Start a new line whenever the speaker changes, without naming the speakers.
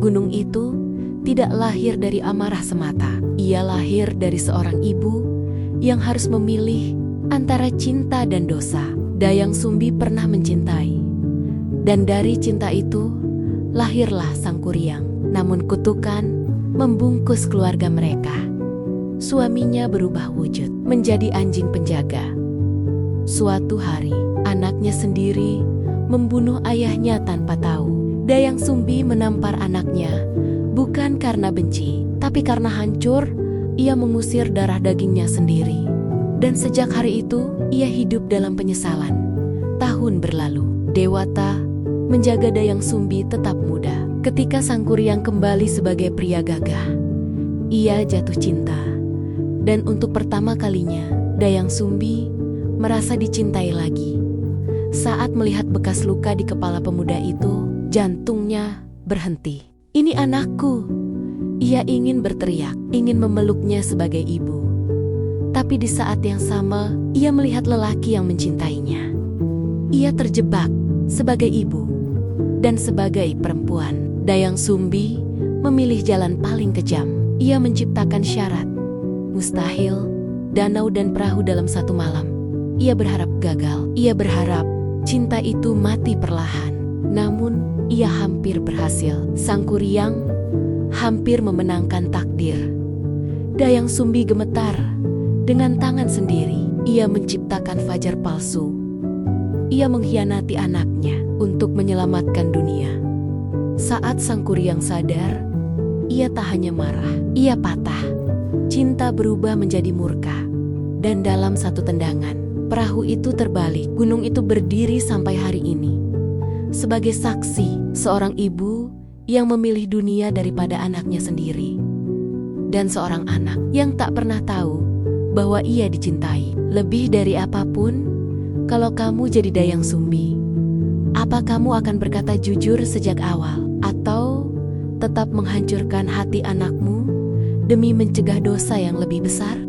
Gunung itu tidak lahir dari amarah semata. Ia lahir dari seorang ibu yang harus memilih antara cinta dan dosa. Dayang Sumbi pernah mencintai, dan dari cinta itu lahirlah Sang Kuryang. Namun kutukan membungkus keluarga mereka. Suaminya berubah wujud menjadi anjing penjaga. Suatu hari, anaknya sendiri membunuh ayahnya tanpa tahu. Dayang Sumbi menampar anaknya bukan karena benci, tapi karena hancur. Ia mengusir darah dagingnya sendiri. Dan sejak hari itu, ia hidup dalam penyesalan. Tahun berlalu, Dewata menjaga Dayang Sumbi tetap muda. Ketika Sang Kuryang kembali sebagai pria gagah, ia jatuh cinta. Dan untuk pertama kalinya, Dayang Sumbi merasa dicintai lagi. Saat melihat bekas luka di kepala pemuda itu, jantungnya berhenti. "Ini anakku!" Ia ingin berteriak, ingin memeluknya sebagai ibu. Tapi di saat yang sama, ia melihat lelaki yang mencintainya. Ia terjebak sebagai ibu dan sebagai perempuan. Dayang Sumbi memilih jalan paling kejam. Ia menciptakan syarat mustahil, danau dan perahu dalam satu malam. Ia berharap gagal. Ia berharap cinta itu mati perlahan. Namun, ia hampir berhasil. Sang Kuryang hampir memenangkan takdir. Dayang Sumbi gemetar. Dengan tangan sendiri, ia menciptakan fajar palsu. Ia mengkhianati anaknya untuk menyelamatkan dunia. Saat Sang Kuryang sadar, ia tak hanya marah, ia patah. Cinta berubah menjadi murka. Dan dalam satu tendangan, perahu itu terbalik. Gunung itu berdiri sampai hari ini. Sebagai saksi, seorang ibu yang memilih dunia daripada anaknya sendiri. Dan seorang anak yang tak pernah tahu bahwa ia dicintai. Lebih dari apapun, kalau kamu jadi Dayang Sumbi, apa kamu akan berkata jujur sejak awal? Atau tetap menghancurkan hati anakmu demi mencegah dosa yang lebih besar?